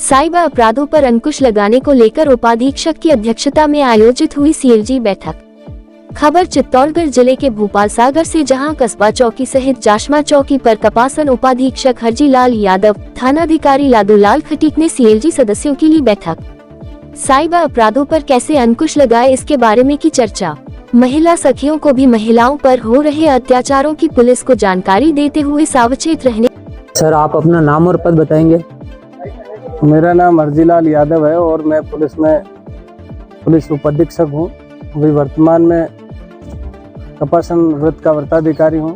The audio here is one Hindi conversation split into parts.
साइबर अपराधों पर अंकुश लगाने को लेकर उपाधीक्षक की अध्यक्षता में आयोजित हुई सीएलजी बैठक। खबर चित्तौड़गढ़ जिले के भोपाल सागर से, जहां कस्बा चौकी सहित जाशमा चौकी पर तपासन उपाधीक्षक हरजीलाल यादव, थानाधिकारी लादूलाल खटीक ने सीएलजी सदस्यों की ली बैठक। साइबर अपराधों पर कैसे अंकुश लगाए, इसके बारे में की चर्चा। महिला सखियों को भी महिलाओं पर हो रहे अत्याचारों की पुलिस को जानकारी देते हुए सावचेत रहने। सर, आप अपना नाम और पद बताएंगे? मेरा नाम हरजीलाल यादव है और मैं पुलिस में पुलिस उपाधीक्षक हूँ। अभी वर्तमान में कपासन वृत्त का वृत्ताधिकारी हूँ,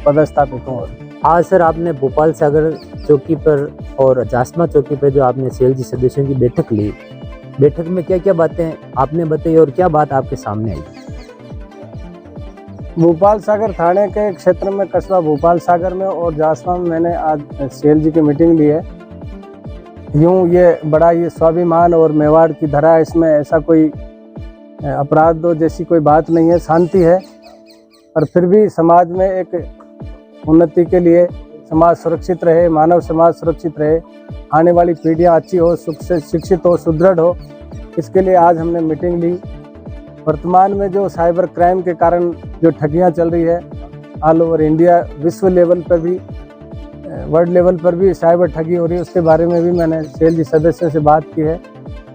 पदस्थापित हूँ। आज सर आपने भोपाल सागर चौकी पर और जासमा चौकी पर जो आपने सीएलजी सदस्यों की बैठक ली, बैठक में क्या क्या बातें आपने बताई और क्या बात आपके सामने आई? भोपाल सागर थाने के क्षेत्र में, कस्बा भोपाल सागर में और जासमा में मैंने आज सीएलजी की मीटिंग ली है। यूँ ये बड़ा ये स्वाभिमान और मेवाड़ की धरा है, इसमें ऐसा कोई अपराध जैसी कोई बात नहीं है, शांति है। और फिर भी समाज में एक उन्नति के लिए समाज सुरक्षित रहे, मानव समाज सुरक्षित रहे, आने वाली पीढ़ियां अच्छी हो, सुख से शिक्षित हो, सुदृढ़ हो, इसके लिए आज हमने मीटिंग ली। वर्तमान में जो साइबर क्राइम के कारण जो ठगियां चल रही है ऑल ओवर इंडिया, विश्व लेवल पर भी, वर्ल्ड लेवल पर भी साइबर ठगी हो रही है, उसके बारे में भी मैंने सीएलजी सदस्यों से बात की है।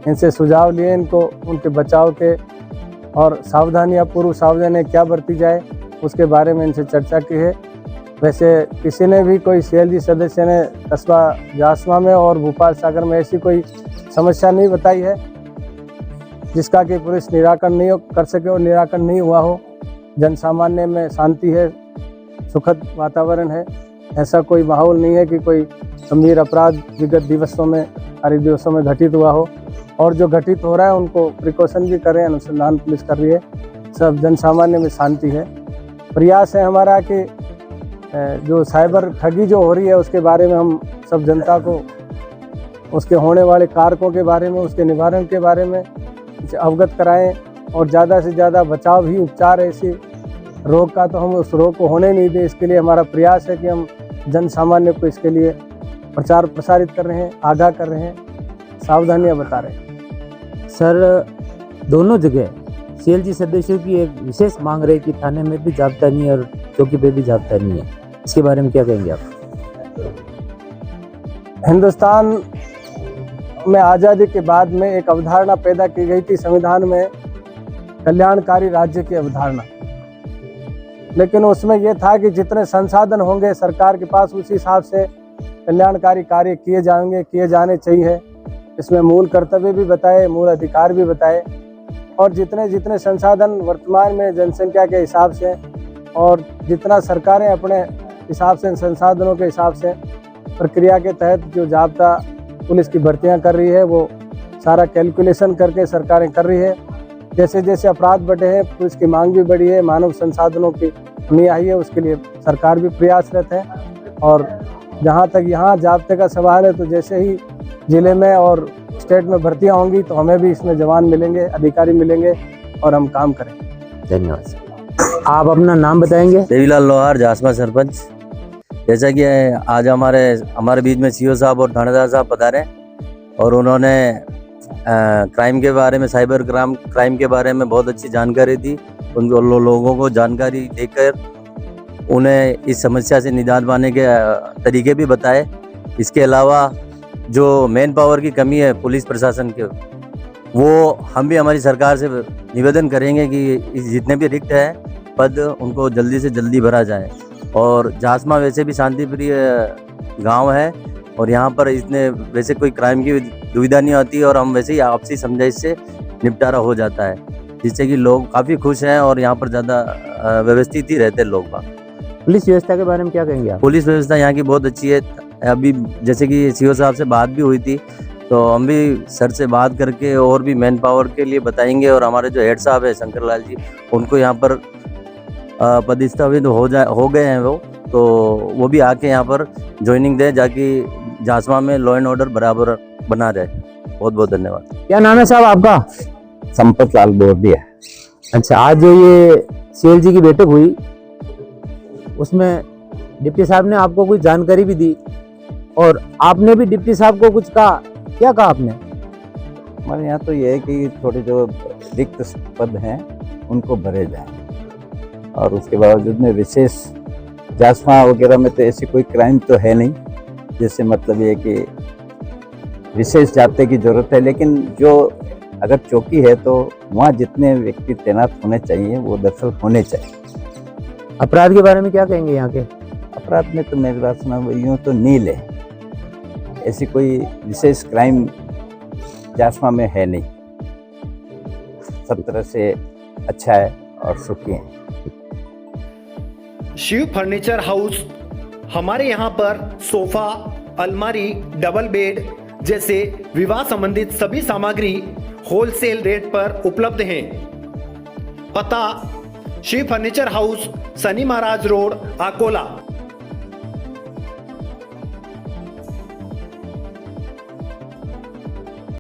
इनसे सुझाव लिए, इनको उनके बचाव के और सावधानियां, पूर्व सावधानियां क्या बरती जाए, उसके बारे में इनसे चर्चा की है। वैसे किसी ने भी, कोई सीएलजी सदस्य ने कस्बा जासमा में और भोपाल सागर में ऐसी कोई समस्या नहीं बताई है जिसका कि पुलिस निराकरण नहीं कर सके और निराकरण नहीं हुआ हो। जन सामान्य में शांति है, सुखद वातावरण है, ऐसा कोई माहौल नहीं है कि कोई गंभीर अपराध विगत दिवसों में, कार्य दिवसों में घटित हुआ हो। और जो घटित हो रहा है उनको प्रिकॉशन भी कर रहे हैं, अनुसंधान पुलिस कर रही है, सब जन सामान्य में शांति है। प्रयास है हमारा कि जो साइबर ठगी जो हो रही है उसके बारे में हम सब जनता को, उसके होने वाले कारकों के बारे में, उसके निवारण के बारे में अवगत कराएं और ज़्यादा से ज़्यादा बचाव ही उपचार है। इसी रोग का तो हम उस रोग को होने नहीं दें, इसके लिए हमारा प्रयास है कि हम जन सामान्य को इसके लिए प्रचार प्रसारित कर रहे हैं, आगाह कर रहे हैं, सावधानियां बता रहे हैं। सर, दोनों जगह सीएलजी सदस्यों की एक विशेष मांग रही कि थाने में भी जाब्ता नहीं और चौकी पे भी जाब्ता नहीं है, इसके बारे में क्या कहेंगे आप? हिंदुस्तान में आज़ादी के बाद में एक अवधारणा पैदा की गई थी संविधान में, कल्याणकारी राज्य की अवधारणा। लेकिन उसमें यह था कि जितने संसाधन होंगे सरकार के पास, उसी हिसाब से कल्याणकारी कार्य किए जाएंगे, किए जाने चाहिए। इसमें मूल कर्तव्य भी बताए, मूल अधिकार भी बताए, और जितने जितने संसाधन वर्तमान में जनसंख्या के हिसाब से और जितना सरकारें अपने हिसाब से, संसाधनों के हिसाब से प्रक्रिया के तहत जो जाब्ता पुलिस की भर्तियां कर रही है, वो सारा कैलकुलेशन करके सरकारें कर रही है। जैसे जैसे अपराध बढ़े हैं, पुलिस की मांग भी बढ़ी है, मानव संसाधनों की कमी आई है, उसके लिए सरकार भी प्रयासरत है। और जहाँ तक यहाँ जाब्ते का सवाल है, तो जैसे ही जिले में और स्टेट में भर्तियां होंगी तो हमें भी इसमें जवान मिलेंगे, अधिकारी मिलेंगे और हम काम करेंगे। धन्यवाद। आप अपना नाम बताएंगे? देवीलाल लोहार, जासमा सरपंच। जैसा कि आज हमारे बीच में सीओ साहब और थानेदार साहब पधारे और उन्होंने क्राइम के बारे में, साइबर क्राइम के बारे में बहुत अच्छी जानकारी दी। उन लोगों को जानकारी देकर उन्हें इस समस्या से निजात पाने के तरीके भी बताए। इसके अलावा जो मैन पावर की कमी है पुलिस प्रशासन के, वो हम भी हमारी सरकार से निवेदन करेंगे कि जितने भी रिक्त हैं पद, उनको जल्दी से जल्दी भरा जाए। और जासमा वैसे भी शांति प्रिय गांव है और यहाँ पर इतने वैसे कोई क्राइम की दुविधा नहीं आती और हम वैसे ही आपसी समझाइश से निपटारा हो जाता है, जिससे कि लोग काफ़ी खुश हैं और यहाँ पर ज़्यादा व्यवस्थित ही रहते हैं लोग। पुलिस व्यवस्था के बारे में क्या कहेंगे आप? पुलिस व्यवस्था यहाँ की बहुत अच्छी है। अभी जैसे कि सीओ साहब से बात भी हुई थी, तो हम भी सर से बात करके और भी मैन पावर के लिए बताएंगे। और हमारे जो हेड साहब है शंकर लाल जी, उनको यहाँ पर पदस्थापित हो गए हैं वो, तो वो भी आके यहाँ पर ज्वाइनिंग दें, जाकि जासमा में लॉ एंड ऑर्डर बराबर बना रहे। बहुत बहुत धन्यवाद। क्या नाम है साहब आपका? संपत लाल बोर्डिया। अच्छा, आज जो ये सीएलजी की बैठक हुई, उसमें डिप्टी साहब ने आपको कोई जानकारी भी दी और आपने भी डिप्टी साहब को कुछ कहा, क्या कहा आपने? हमारे यहाँ तो ये है कि थोड़े जो रिक्त पद हैं उनको भरे जाएं और उसके बावजूद में विशेष जासमा वगैरह में तो ऐसी कोई क्राइम तो है नहीं, जैसे मतलब ये कि विशेष जाब्ते की जरूरत है, लेकिन जो अगर चौकी है तो वहाँ जितने व्यक्ति तैनात होने चाहिए वो दरअसल होने चाहिए। अपराध के बारे में क्या कहेंगे यहाँ के? अपराध में तो मेरी बात सुना यूँ तो नील है, ऐसी कोई विशेष क्राइम जासमा में है नहीं, सब तरह से अच्छा है और सुखी है। शिव फर्नीचर हाउस, हमारे यहाँ पर सोफा, अलमारी, डबल बेड जैसे विवाह संबंधित सभी सामग्री होलसेल रेट पर उपलब्ध हैं। पता शिव फर्नीचर हाउस, शनि महाराज रोड, अकोला।